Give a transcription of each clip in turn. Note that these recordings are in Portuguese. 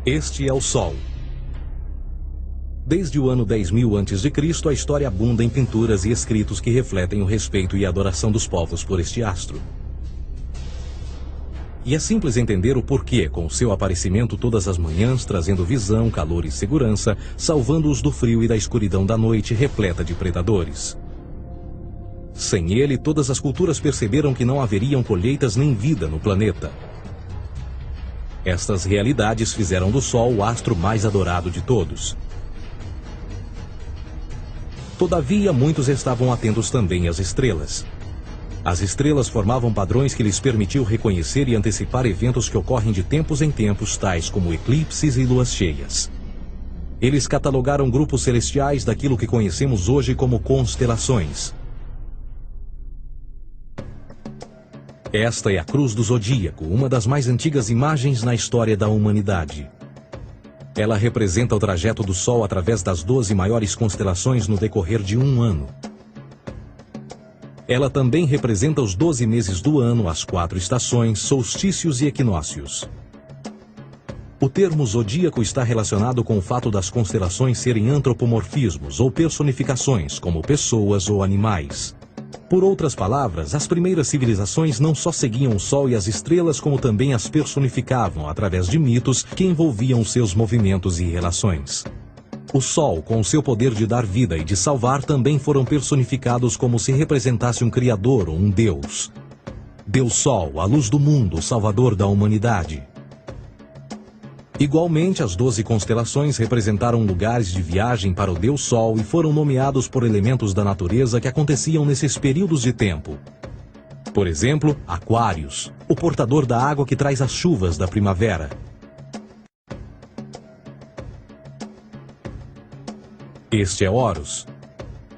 Este é o Sol. Desde o ano 10.000 a.C., a história abunda em pinturas e escritos que refletem o respeito e a adoração dos povos por este astro. E é simples entender o porquê, com seu aparecimento todas as manhãs, trazendo visão, calor e segurança, salvando-os do frio e da escuridão da noite repleta de predadores. Sem ele, todas as culturas perceberam que não haveriam colheitas nem vida no planeta. Estas realidades fizeram do Sol o astro mais adorado de todos. Todavia, muitos estavam atentos também às estrelas. As estrelas formavam padrões que lhes permitiam reconhecer e antecipar eventos que ocorrem de tempos em tempos, tais como eclipses e luas cheias. Eles catalogaram grupos celestiais daquilo que conhecemos hoje como constelações. Esta é a Cruz do Zodíaco, uma das mais antigas imagens na história da humanidade. Ela representa o trajeto do Sol através das 12 maiores constelações no decorrer de um ano. Ela também representa os 12 meses do ano, as 4 estações, solstícios e equinócios. O termo zodíaco está relacionado com o fato das constelações serem antropomorfismos ou personificações, como pessoas ou animais. Por outras palavras, as primeiras civilizações não só seguiam o Sol e as estrelas, como também as personificavam através de mitos que envolviam seus movimentos e relações. O Sol, com seu poder de dar vida e de salvar, também foram personificados como se representasse um Criador ou um Deus. Deus Sol, a luz do mundo, o Salvador da humanidade. Igualmente, as 12 constelações representaram lugares de viagem para o Deus Sol e foram nomeados por elementos da natureza que aconteciam nesses períodos de tempo. Por exemplo, Aquários, o portador da água que traz as chuvas da primavera. Este é Horus.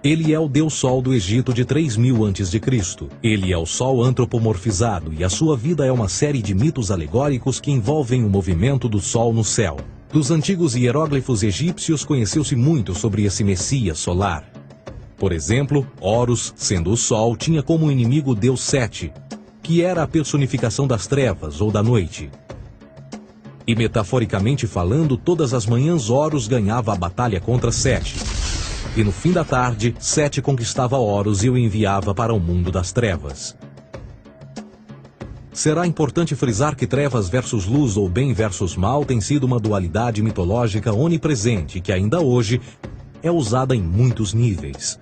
Ele é o Deus Sol do Egito de 3.000 a.C. Ele é o Sol antropomorfizado e a sua vida é uma série de mitos alegóricos que envolvem o movimento do Sol no céu. Dos antigos hieróglifos egípcios conheceu-se muito sobre esse Messias solar. Por exemplo, Horus, sendo o Sol, tinha como inimigo o Deus Sete, que era a personificação das trevas ou da noite. E metaforicamente falando, todas as manhãs Horus ganhava a batalha contra Sete. E no fim da tarde, Sete conquistava Horus e o enviava para o mundo das trevas. Será importante frisar que trevas versus luz ou bem versus mal tem sido uma dualidade mitológica onipresente que ainda hoje é usada em muitos níveis.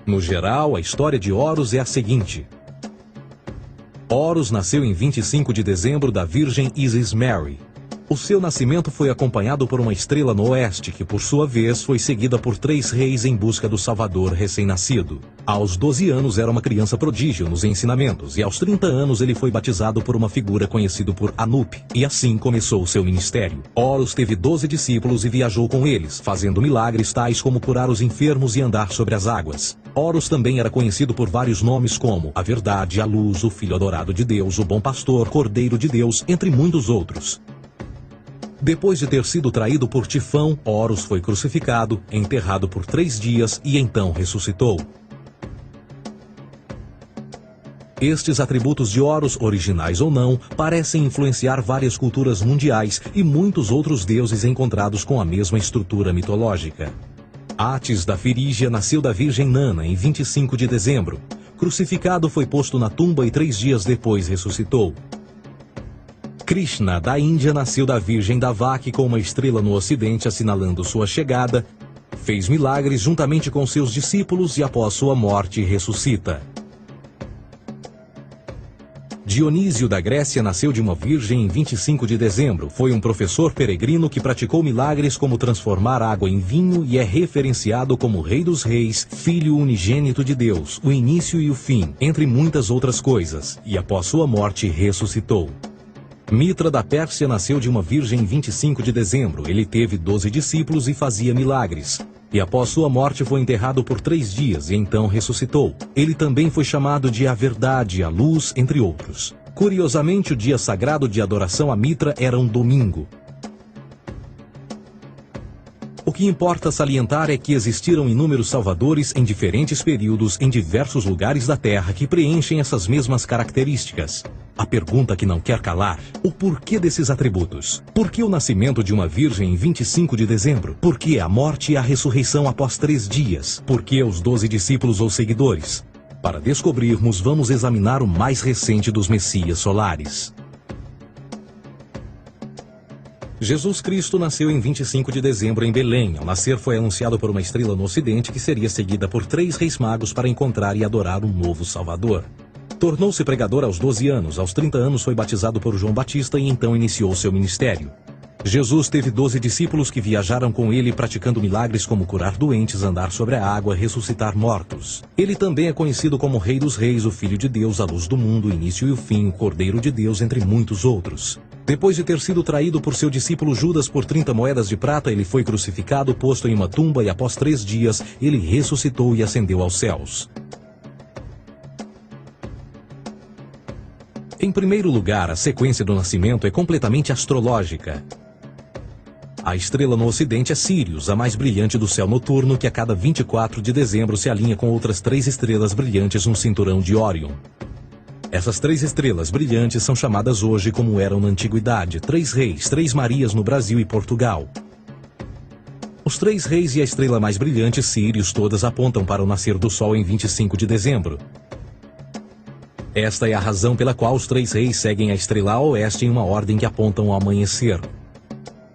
No geral, a história de Horus é a seguinte. Horus nasceu em 25 de dezembro da Virgem Isis Mary. O seu nascimento foi acompanhado por uma estrela no oeste, que por sua vez foi seguida por 3 reis em busca do Salvador recém-nascido. Aos 12 anos era uma criança prodígio nos ensinamentos, e aos 30 anos ele foi batizado por uma figura conhecida por Anup, e assim começou o seu ministério. Horus teve 12 discípulos e viajou com eles, fazendo milagres tais como curar os enfermos e andar sobre as águas. Horus também era conhecido por vários nomes como a Verdade, a Luz, o Filho Adorado de Deus, o Bom Pastor, Cordeiro de Deus, entre muitos outros. Depois de ter sido traído por Tifão, Horus foi crucificado, enterrado por 3 dias e então ressuscitou. Estes atributos de Horus, originais ou não, parecem influenciar várias culturas mundiais e muitos outros deuses encontrados com a mesma estrutura mitológica. Atis da Firígia nasceu da Virgem Nana em 25 de dezembro. Crucificado, foi posto na tumba e 3 dias depois ressuscitou. Krishna, da Índia, nasceu da Virgem Davaki com uma estrela no ocidente assinalando sua chegada, fez milagres juntamente com seus discípulos e após sua morte ressuscita. Dionísio da Grécia nasceu de uma virgem em 25 de dezembro. Foi um professor peregrino que praticou milagres como transformar água em vinho e é referenciado como Rei dos Reis, Filho unigênito de Deus, o início e o fim, entre muitas outras coisas, e após sua morte ressuscitou. Mitra da Pérsia nasceu de uma virgem em 25 de dezembro. Ele teve 12 discípulos e fazia milagres. E após sua morte foi enterrado por 3 dias e então ressuscitou. Ele também foi chamado de a Verdade, a Luz, entre outros. Curiosamente, o dia sagrado de adoração a Mitra era um domingo. O que importa salientar é que existiram inúmeros salvadores em diferentes períodos em diversos lugares da Terra que preenchem essas mesmas características. A pergunta que não quer calar: o porquê desses atributos? Por que o nascimento de uma virgem em 25 de dezembro? Por que a morte e a ressurreição após 3 dias? Por que os 12 discípulos ou seguidores? Para descobrirmos, vamos examinar o mais recente dos Messias solares. Jesus Cristo nasceu em 25 de dezembro em Belém. Ao nascer foi anunciado por uma estrela no ocidente que seria seguida por 3 reis magos para encontrar e adorar um novo Salvador. Tornou-se pregador aos 12 anos. Aos 30 anos foi batizado por João Batista e então iniciou seu ministério. Jesus teve 12 discípulos que viajaram com ele praticando milagres como curar doentes, andar sobre a água, ressuscitar mortos. Ele também é conhecido como Rei dos Reis, o Filho de Deus, a luz do mundo, o início e o fim, o Cordeiro de Deus, entre muitos outros. Depois de ter sido traído por seu discípulo Judas por 30 moedas de prata, ele foi crucificado, posto em uma tumba e após 3 dias ele ressuscitou e ascendeu aos céus. Em primeiro lugar, a sequência do nascimento é completamente astrológica. A estrela no ocidente é Sírius, a mais brilhante do céu noturno, que a cada 24 de dezembro se alinha com outras 3 estrelas brilhantes no cinturão de Órion. Essas 3 estrelas brilhantes são chamadas hoje, como eram na antiguidade, 3 reis, 3 Marias no Brasil e Portugal. Os 3 reis e a estrela mais brilhante, Sírius, todas apontam para o nascer do Sol em 25 de dezembro. Esta é a razão pela qual os 3 reis seguem a estrela a oeste em uma ordem que apontam ao amanhecer.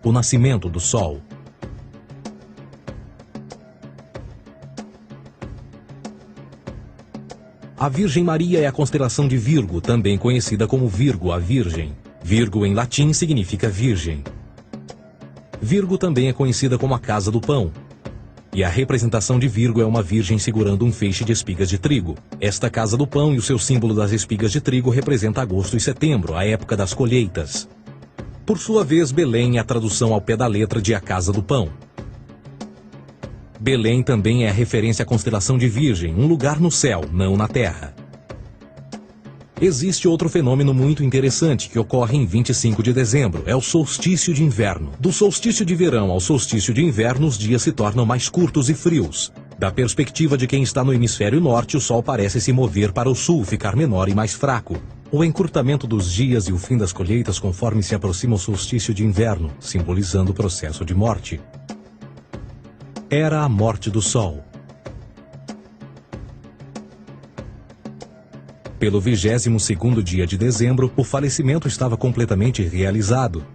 O nascimento do Sol. A Virgem Maria é a constelação de Virgo, também conhecida como Virgo, a Virgem. Virgo em latim significa virgem. Virgo também é conhecida como a Casa do Pão. E a representação de Virgo é uma virgem segurando um feixe de espigas de trigo. Esta Casa do Pão e o seu símbolo das espigas de trigo representa agosto e setembro, a época das colheitas. Por sua vez, Belém é a tradução ao pé da letra de a Casa do Pão. Belém também é a referência à constelação de Virgem, um lugar no céu, não na terra. Existe outro fenômeno muito interessante que ocorre em 25 de dezembro, é o solstício de inverno. Do solstício de verão ao solstício de inverno, os dias se tornam mais curtos e frios. Da perspectiva de quem está no hemisfério norte, o Sol parece se mover para o sul, ficar menor e mais fraco. O encurtamento dos dias e o fim das colheitas conforme se aproxima o solstício de inverno, simbolizando o processo de morte. Era a morte do Sol. Pelo 22º dia de dezembro, o falecimento estava completamente realizado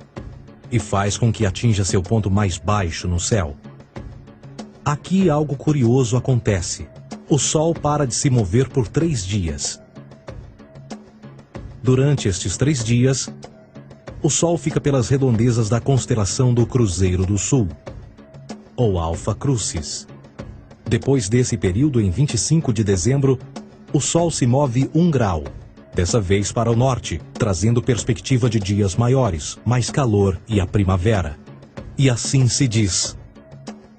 e faz com que atinja seu ponto mais baixo no céu. Aqui algo curioso acontece. O Sol para de se mover por 3 dias. Durante estes 3 dias, o Sol fica pelas redondezas da constelação do Cruzeiro do Sul, ou Alfa Crucis. Depois desse período, em 25 de dezembro, o Sol se move 1 grau, dessa vez para o norte, trazendo perspectiva de dias maiores, mais calor e a primavera. E assim se diz: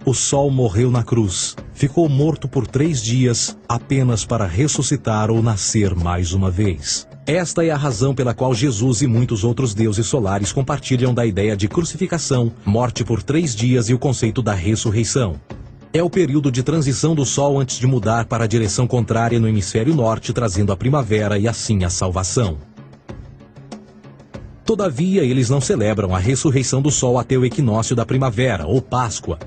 o Sol morreu na cruz, ficou morto por 3 dias, apenas para ressuscitar ou nascer mais uma vez. Esta é a razão pela qual Jesus e muitos outros deuses solares compartilham da ideia de crucificação, morte por 3 dias e o conceito da ressurreição. É o período de transição do Sol antes de mudar para a direção contrária no hemisfério norte, trazendo a primavera e assim a salvação. Todavia, eles não celebram a ressurreição do Sol até o equinócio da primavera, ou Páscoa.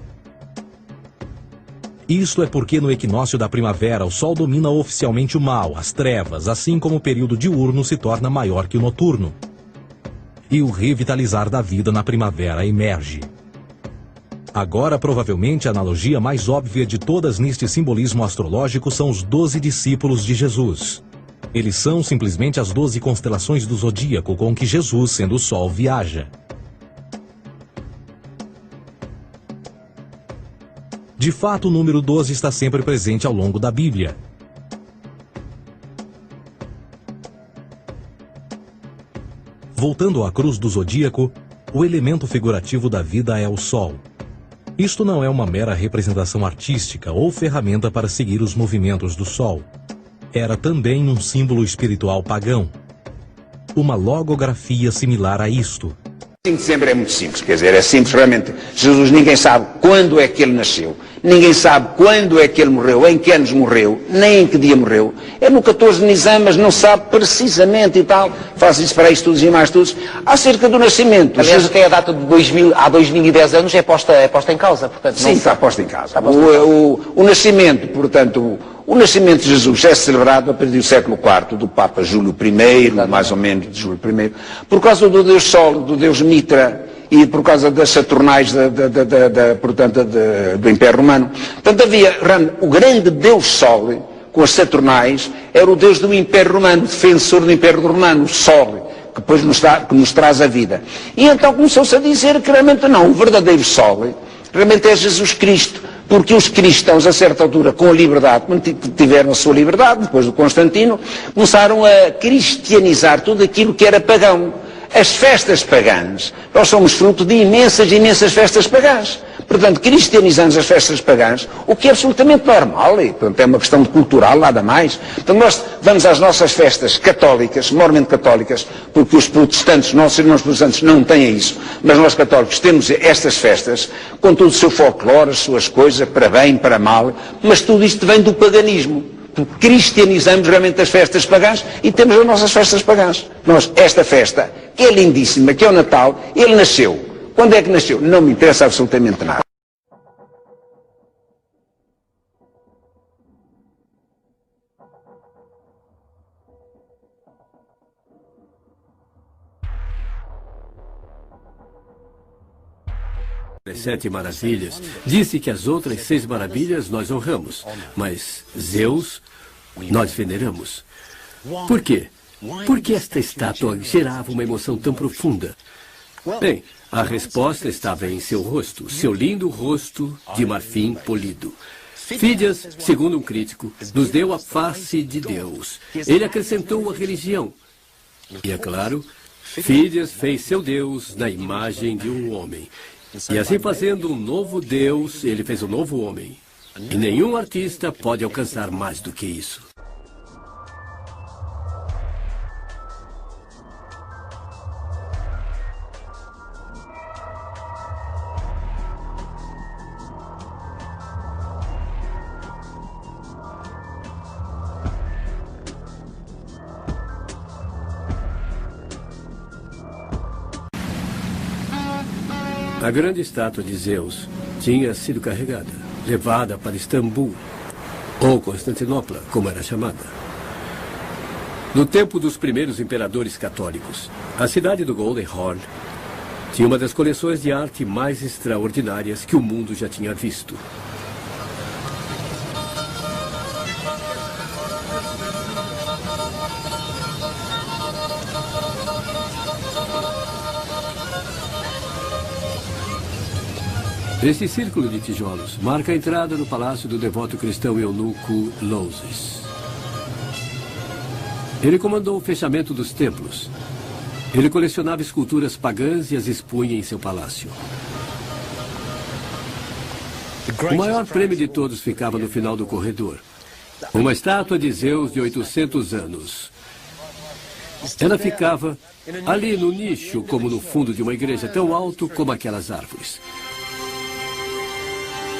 Isto é porque no equinócio da primavera o Sol domina oficialmente o mal, as trevas, assim como o período diurno se torna maior que o noturno. E o revitalizar da vida na primavera emerge. Agora, provavelmente, a analogia mais óbvia de todas neste simbolismo astrológico são os 12 discípulos de Jesus. Eles são simplesmente as 12 constelações do zodíaco com que Jesus, sendo o Sol, viaja. De fato, o número 12 está sempre presente ao longo da Bíblia. Voltando à cruz do zodíaco, o elemento figurativo da vida é o Sol. Isto não é uma mera representação artística ou ferramenta para seguir os movimentos do Sol. Era também um símbolo espiritual pagão. Uma logografia similar a isto. 5 de dezembro é muito simples, quer dizer, é simples realmente. Jesus, ninguém sabe quando é que ele nasceu, ninguém sabe quando é que ele morreu, em que anos morreu, nem em que dia morreu. É no 14 de Nisan, mas não sabe precisamente e tal. Faz isso para estudos e mais estudos. Acerca do nascimento. Aliás, até a data de 2000, há 2010 anos é posta em causa. Portanto, sim, está posta em causa. O nascimento, portanto, o nascimento de Jesus é celebrado a partir do século IV, do Papa Júlio I, mais ou menos de Júlio I, por causa do Deus Sol, do Deus Mitra, e por causa das Saturnais portanto, do Império Romano. Portanto, havia o grande Deus Sol, com as Saturnais, era o Deus do Império Romano, defensor do Império Romano, o Sol, que depois que nos traz a vida. E então começou-se a dizer que realmente não, o verdadeiro Sol realmente é Jesus Cristo, porque os cristãos, a certa altura, com a liberdade, quando tiveram a sua liberdade, depois do Constantino, começaram a cristianizar tudo aquilo que era pagão. As festas pagãs, nós somos fruto de imensas festas pagãs. Portanto, cristianizamos as festas pagãs, o que é absolutamente normal, e portanto, é uma questão cultural, nada mais. Então nós vamos às nossas festas católicas, mormente católicas, porque os protestantes, nossos irmãos protestantes não têm isso, mas nós católicos temos estas festas, com todo o seu folclore, as suas coisas, para bem, para mal, mas tudo isto vem do paganismo. Cristianizamos realmente as festas pagãs e temos as nossas festas pagãs. Nós, esta festa, que é lindíssima, que é o Natal, ele nasceu. Quando é que nasceu? Não me interessa absolutamente nada. As 7 maravilhas, disse que as outras 6 maravilhas nós honramos, mas Zeus nós veneramos. Por quê? Porque esta estátua gerava uma emoção tão profunda. Bem, a resposta estava em seu rosto, seu lindo rosto de marfim polido. Fídias, segundo um crítico, nos deu a face de Deus. Ele acrescentou a religião. E é claro, Fídias fez seu Deus na imagem de um homem. E assim fazendo um novo Deus, ele fez um novo homem. E nenhum artista pode alcançar mais do que isso. A grande estátua de Zeus tinha sido carregada, levada para Istambul, ou Constantinopla, como era chamada. No tempo dos primeiros imperadores católicos, a cidade do Golden Horn tinha uma das coleções de arte mais extraordinárias que o mundo já tinha visto. Este círculo de tijolos marca a entrada no palácio do devoto cristão eunuco Louses. Ele comandou o fechamento dos templos. Ele colecionava esculturas pagãs e as expunha em seu palácio. O maior prêmio de todos ficava no final do corredor. Uma estátua de Zeus de 800 anos. Ela ficava ali no nicho, como no fundo de uma igreja, tão alto como aquelas árvores.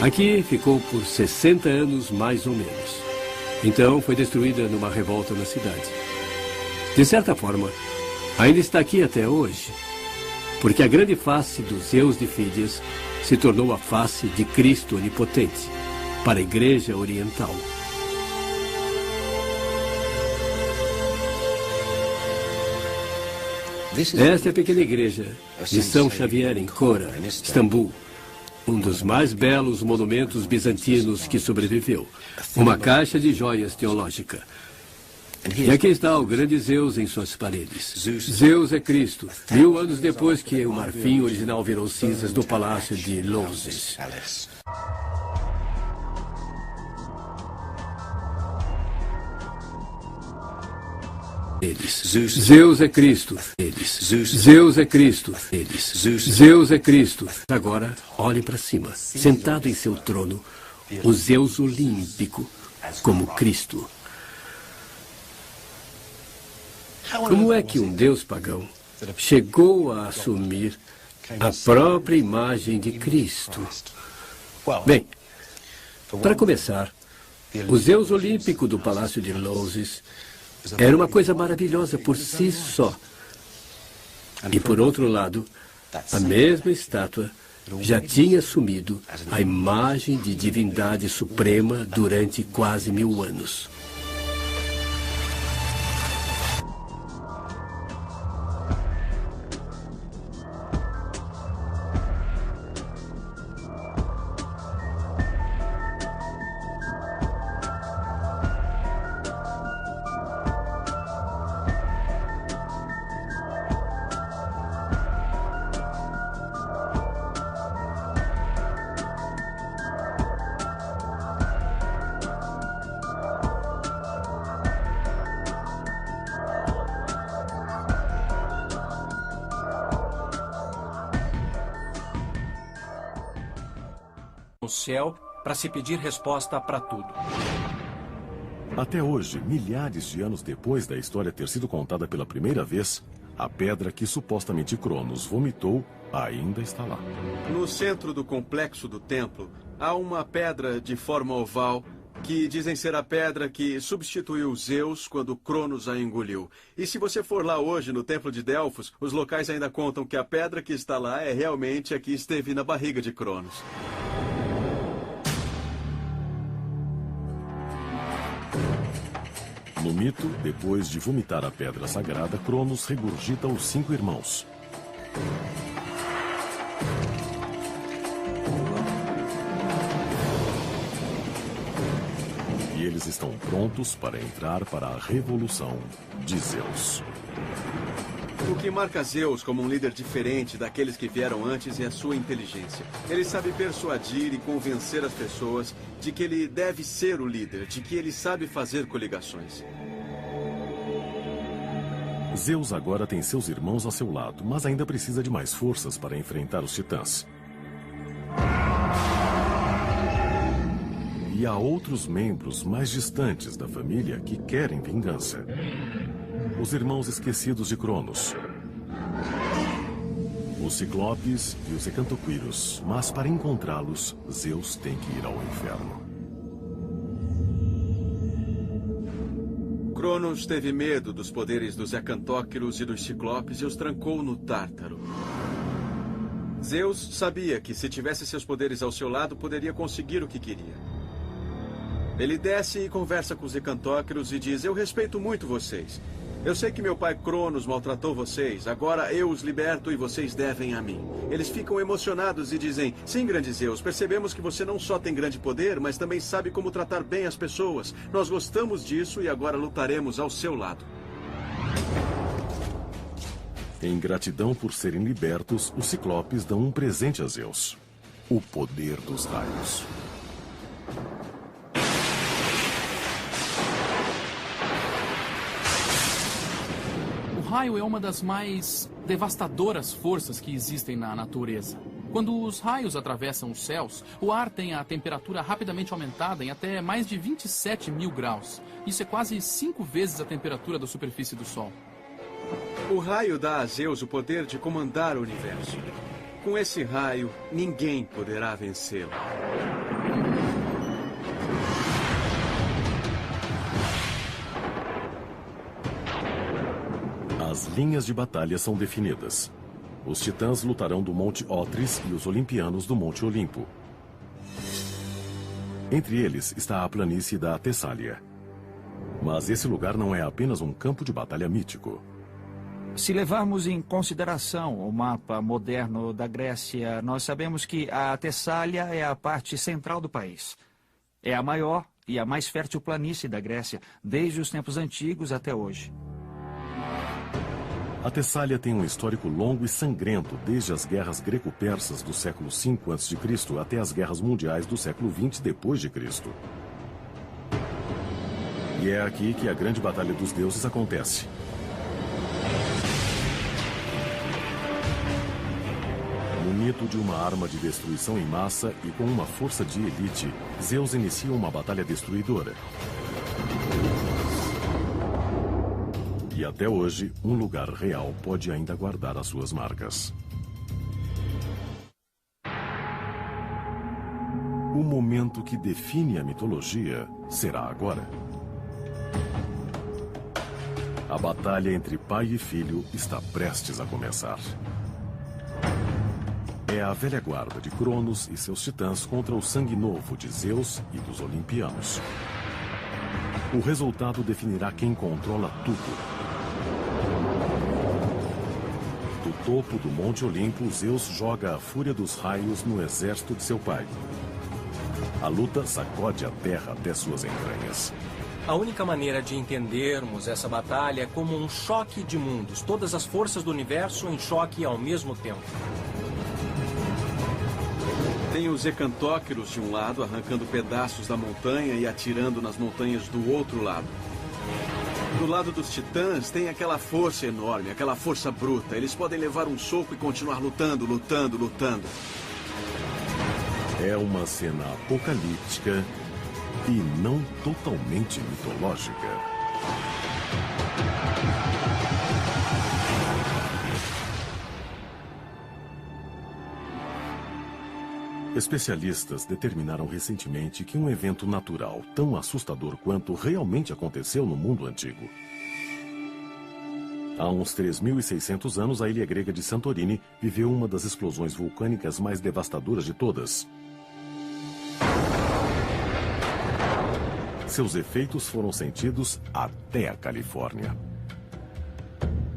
Aqui ficou por 60 anos, mais ou menos. Então foi destruída numa revolta na cidade. De certa forma, ainda está aqui até hoje, porque a grande face do Zeus de Fídias se tornou a face de Cristo onipotente para a Igreja Oriental. Esta é a pequena igreja de São Xavier, em Kora, Istambul. Um dos mais belos monumentos bizantinos que sobreviveu. Uma caixa de joias teológica. E aqui está o grande Zeus em suas paredes. Zeus é Cristo, 1000 anos depois que o marfim original virou cinzas do palácio de Louses. Zeus é Cristo. Zeus é Cristo. Zeus é Cristo. Agora, olhem para cima. Sentado em seu trono, o Zeus olímpico, como Cristo. Como é que um deus pagão chegou a assumir a própria imagem de Cristo. Bem, para começar, o Zeus olímpico do Palácio de Loses era uma coisa maravilhosa por si só. E por outro lado, a mesma estátua já tinha assumido a imagem de divindade suprema durante quase 1000 anos. No céu para se pedir resposta para tudo. Até hoje, milhares de anos depois da história ter sido contada pela primeira vez, a pedra que supostamente Cronos vomitou ainda está lá. No centro do complexo do templo, há uma pedra de forma oval que dizem ser a pedra que substituiu Zeus quando Cronos a engoliu. E se você for lá hoje no templo de Delfos, os locais ainda contam que a pedra que está lá é realmente a que esteve na barriga de Cronos. No mito, depois de vomitar a pedra sagrada, Cronos regurgita os 5 irmãos. E eles estão prontos para entrar para a revolução de Zeus. O que marca Zeus como um líder diferente daqueles que vieram antes é a sua inteligência. Ele sabe persuadir e convencer as pessoas de que ele deve ser o líder, de que ele sabe fazer coligações. Zeus agora tem seus irmãos a seu lado, mas ainda precisa de mais forças para enfrentar os titãs. E há outros membros mais distantes da família que querem vingança. Os irmãos esquecidos de Cronos. Os Ciclopes e os Hecantoquíros. Mas para encontrá-los, Zeus tem que ir ao inferno. Cronos teve medo dos poderes dos Hecantóquiros e dos Ciclopes e os trancou no Tártaro. Zeus sabia que se tivesse seus poderes ao seu lado, poderia conseguir o que queria. Ele desce e conversa com os Hecantóquiros e diz: eu respeito muito vocês. Eu sei que meu pai Cronos maltratou vocês. Agora eu os liberto e vocês devem a mim. Eles ficam emocionados e dizem: sim, grande Zeus, percebemos que você não só tem grande poder, mas também sabe como tratar bem as pessoas. Nós gostamos disso e agora lutaremos ao seu lado. Em gratidão por serem libertos, os Ciclopes dão um presente a Zeus: o poder dos raios. O raio é uma das mais devastadoras forças que existem na natureza. Quando os raios atravessam os céus, o ar tem a temperatura rapidamente aumentada em até mais de 27.000 graus. Isso é quase 5 vezes a temperatura da superfície do Sol. O raio dá a Zeus o poder de comandar o universo. Com esse raio, ninguém poderá vencê-lo. As linhas de batalha são definidas. Os titãs lutarão do Monte Otris e os olimpianos do Monte Olimpo. Entre eles está a planície da Tessália. Mas esse lugar não é apenas um campo de batalha mítico. Se levarmos em consideração o mapa moderno da Grécia, nós sabemos que a Tessália é a parte central do país. É a maior e a mais fértil planície da Grécia, desde os tempos antigos até hoje. A Tessália tem um histórico longo e sangrento, desde as guerras greco-persas do século V a.C. até as guerras mundiais do século XX d.C. E é aqui que a grande batalha dos deuses acontece. No mito de uma arma de destruição em massa e com uma força de elite, Zeus inicia uma batalha destruidora. E E até hoje, um lugar real pode ainda guardar as suas marcas. O momento que define a mitologia será agora. A batalha entre pai e filho está prestes a começar. É a velha guarda de Cronos e seus titãs contra o sangue novo de Zeus e dos Olimpianos. O resultado definirá quem controla tudo. Do topo do Monte Olimpo, Zeus joga a fúria dos raios no exército de seu pai. A luta sacode a terra até suas entranhas. A única maneira de entendermos essa batalha é como um choque de mundos. Todas as forças do universo em choque ao mesmo tempo. Tem os Ecantóqueros de um lado, arrancando pedaços da montanha e atirando nas montanhas do outro lado. Do lado dos titãs tem aquela força enorme, aquela força bruta. Eles podem levar um soco e continuar lutando, lutando, lutando. É uma cena apocalíptica e não totalmente mitológica. Especialistas determinaram recentemente que um evento natural tão assustador quanto realmente aconteceu no mundo antigo. Há uns 3.600 anos, a ilha grega de Santorini viveu uma das explosões vulcânicas mais devastadoras de todas. Seus efeitos foram sentidos até a Califórnia.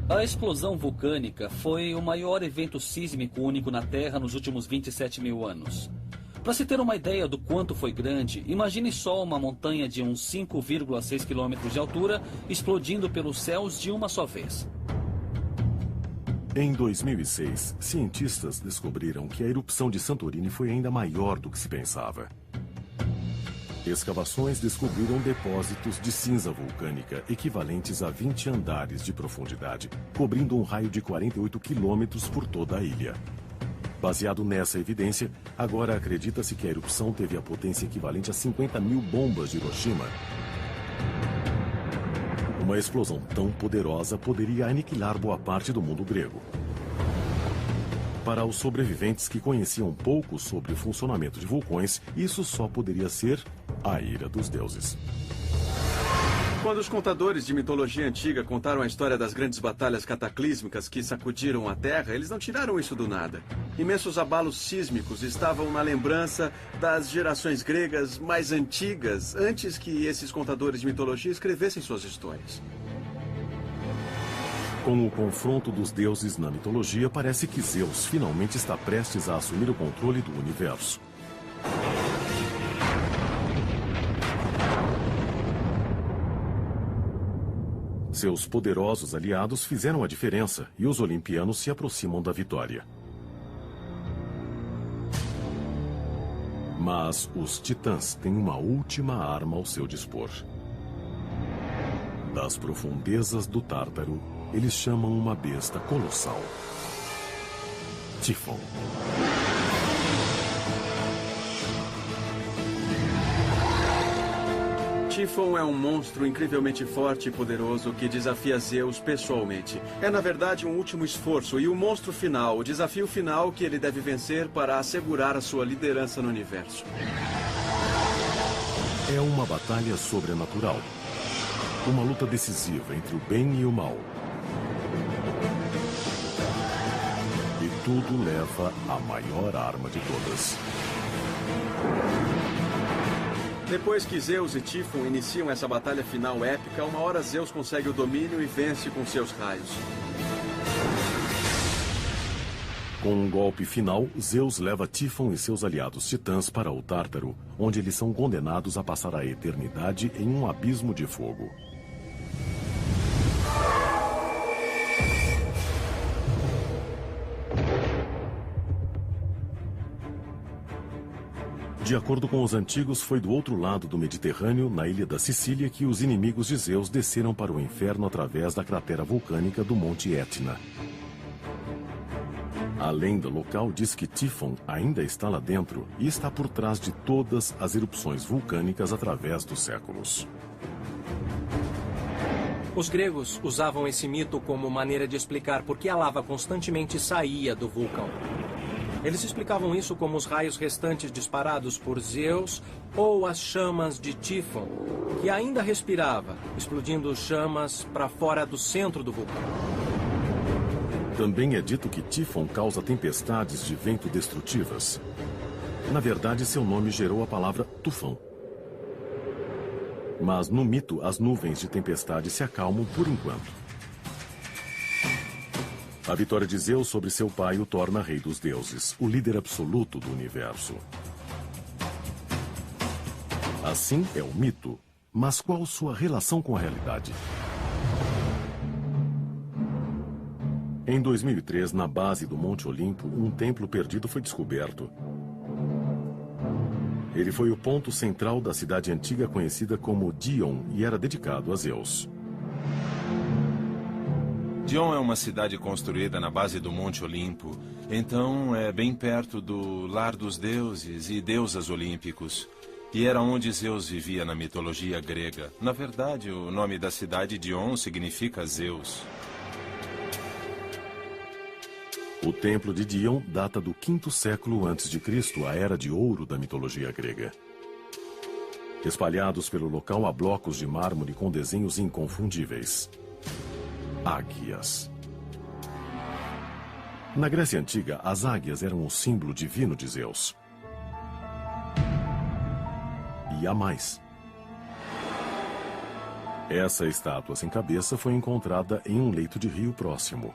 A explosão vulcânica foi o maior evento sísmico único na Terra nos últimos 27 mil anos. Para se ter uma ideia do quanto foi grande, imagine só uma montanha de uns 5,6 quilômetros de altura explodindo pelos céus de uma só vez. Em 2006, cientistas descobriram que a erupção de Santorini foi ainda maior do que se pensava. Escavações descobriram depósitos de cinza vulcânica equivalentes a 20 andares de profundidade, cobrindo um raio de 48 quilômetros por toda a ilha. Baseado nessa evidência, agora acredita-se que a erupção teve a potência equivalente a 50 mil bombas de Hiroshima. Uma explosão tão poderosa poderia aniquilar boa parte do mundo grego. Para os sobreviventes que conheciam pouco sobre o funcionamento de vulcões, isso só poderia ser a ira dos deuses. Quando os contadores de mitologia antiga contaram a história das grandes batalhas cataclísmicas que sacudiram a Terra, eles não tiraram isso do nada. Imensos abalos sísmicos estavam na lembrança das gerações gregas mais antigas, antes que esses contadores de mitologia escrevessem suas histórias. Com o confronto dos deuses na mitologia, parece que Zeus finalmente está prestes a assumir o controle do universo. Seus poderosos aliados fizeram a diferença e os olimpianos se aproximam da vitória. Mas os titãs têm uma última arma ao seu dispor. Das profundezas do Tártaro, eles chamam uma besta colossal: Tífon. Tífon é um monstro incrivelmente forte e poderoso que desafia Zeus pessoalmente. É, na verdade, um último esforço e o monstro final, o desafio final que ele deve vencer para assegurar a sua liderança no universo. É uma batalha sobrenatural. Uma luta decisiva entre o bem e o mal. E tudo leva à maior arma de todas. Depois que Zeus e Tífon iniciam essa batalha final épica, uma hora Zeus consegue o domínio e vence com seus raios. Com um golpe final, Zeus leva Tífon e seus aliados titãs para o Tártaro, onde eles são condenados a passar a eternidade em um abismo de fogo. De acordo com os antigos, foi do outro lado do Mediterrâneo, na ilha da Sicília, que os inimigos de Zeus desceram para o inferno através da cratera vulcânica do Monte Etna. A lenda local diz que Tífon ainda está lá dentro e está por trás de todas as erupções vulcânicas através dos séculos. Os gregos usavam esse mito como maneira de explicar por que a lava constantemente saía do vulcão. Eles explicavam isso como os raios restantes disparados por Zeus ou as chamas de Tífon, que ainda respirava, explodindo chamas para fora do centro do vulcão. Também é dito que Tífon causa tempestades de vento destrutivas. Na verdade, seu nome gerou a palavra tufão. Mas no mito, as nuvens de tempestade se acalmam por enquanto. A vitória de Zeus sobre seu pai o torna rei dos deuses, o líder absoluto do universo. Assim é o mito, mas qual sua relação com a realidade? Em 2003, na base do Monte Olimpo, um templo perdido foi descoberto. Ele foi o ponto central da cidade antiga conhecida como Dion e era dedicado a Zeus. Dion é uma cidade construída na base do Monte Olimpo, então é bem perto do lar dos deuses e deusas olímpicos. E era onde Zeus vivia na mitologia grega. Na verdade, o nome da cidade Dion significa Zeus. O templo de Dion data do 5º século a.C., a era de ouro da mitologia grega. Espalhados pelo local há blocos de mármore com desenhos inconfundíveis. Águias. Na Grécia Antiga, as águias eram o símbolo divino de Zeus. E há mais. Essa estátua sem cabeça foi encontrada em um leito de rio próximo.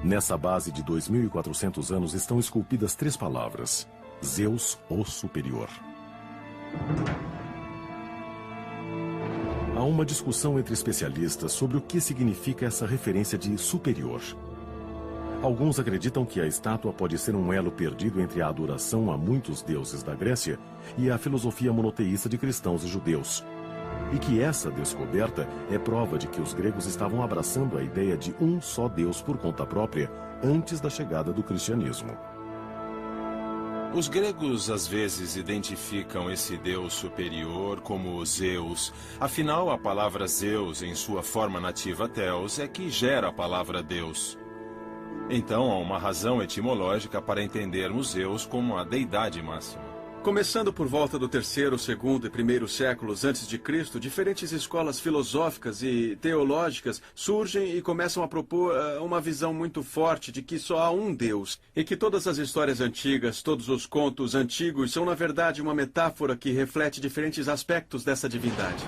Nessa base de 2.400 anos estão esculpidas 3 palavras: Zeus, o Superior. Há uma discussão entre especialistas sobre o que significa essa referência de superior. Alguns acreditam que a estátua pode ser um elo perdido entre a adoração a muitos deuses da Grécia e a filosofia monoteísta de cristãos e judeus. E que essa descoberta é prova de que os gregos estavam abraçando a ideia de um só Deus por conta própria antes da chegada do cristianismo. Os gregos às vezes identificam esse deus superior como Zeus. Afinal, a palavra Zeus, em sua forma nativa Theos, é que gera a palavra Deus. Então, há uma razão etimológica para entendermos Zeus como a deidade máxima. Começando por volta do 3º, 2º e 1º séculos antes de Cristo, diferentes escolas filosóficas e teológicas surgem e começam a propor uma visão muito forte de que só há um Deus e que todas as histórias antigas, todos os contos antigos são na verdade uma metáfora que reflete diferentes aspectos dessa divindade.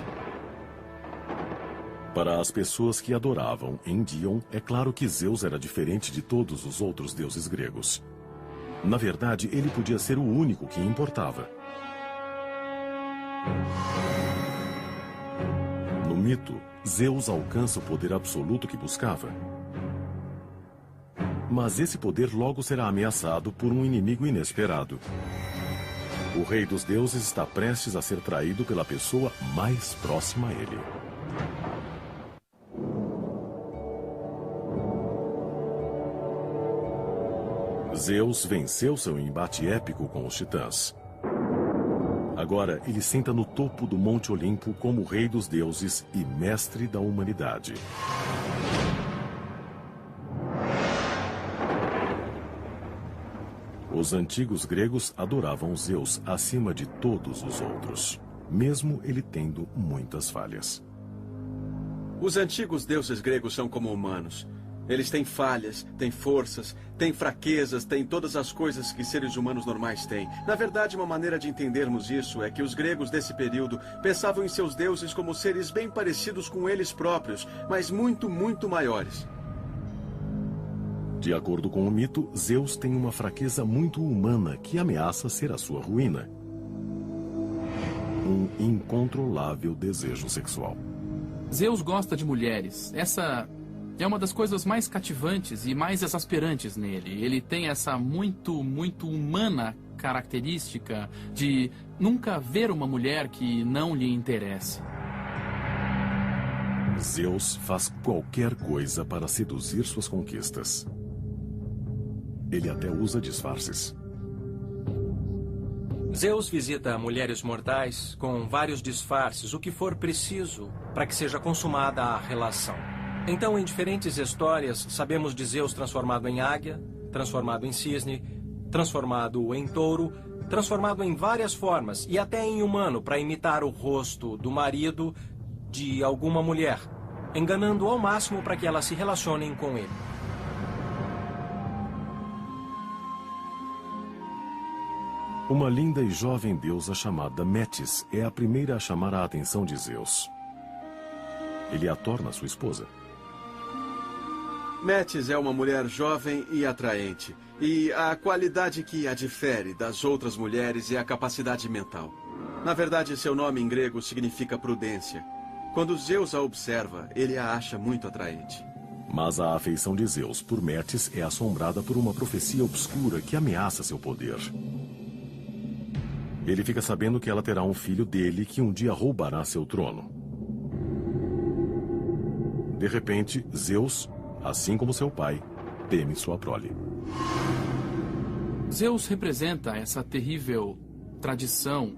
Para as pessoas que adoravam em Dion, é claro que Zeus era diferente de todos os outros deuses gregos. Na verdade, ele podia ser o único que importava. No mito, Zeus alcança o poder absoluto que buscava. Mas esse poder logo será ameaçado por um inimigo inesperado. O rei dos deuses está prestes a ser traído pela pessoa mais próxima a ele. Zeus venceu seu embate épico com os titãs. Agora, ele senta no topo do Monte Olimpo como rei dos deuses e mestre da humanidade. Os antigos gregos adoravam Zeus acima de todos os outros, mesmo ele tendo muitas falhas. Os antigos deuses gregos são como humanos. Eles têm falhas, têm forças, têm fraquezas, têm todas as coisas que seres humanos normais têm. Na verdade, uma maneira de entendermos isso é que os gregos desse período pensavam em seus deuses como seres bem parecidos com eles próprios, mas muito, muito maiores. De acordo com o mito, Zeus tem uma fraqueza muito humana que ameaça ser a sua ruína. Um incontrolável desejo sexual. Zeus gosta de mulheres. Essa é uma das coisas mais cativantes e mais exasperantes nele. Ele tem essa muito humana característica de nunca ver uma mulher que não lhe interesse. Zeus faz qualquer coisa para seduzir suas conquistas. Ele até usa disfarces. Zeus visita mulheres mortais com vários disfarces, o que for preciso para que seja consumada a relação. Então, em diferentes histórias, sabemos de Zeus transformado em águia, transformado em cisne, transformado em touro, transformado em várias formas e até em humano para imitar o rosto do marido de alguma mulher, enganando ao máximo para que elas se relacionem com ele. Uma linda e jovem deusa chamada Metis é a primeira a chamar a atenção de Zeus. Ele a torna sua esposa. Metis é uma mulher jovem e atraente. E a qualidade que a difere das outras mulheres é a capacidade mental. Na verdade, seu nome em grego significa prudência. Quando Zeus a observa, ele a acha muito atraente. Mas a afeição de Zeus por Metis é assombrada por uma profecia obscura que ameaça seu poder. Ele fica sabendo que ela terá um filho dele que um dia roubará seu trono. De repente, Zeus, assim como seu pai, teme sua prole. Zeus representa essa terrível tradição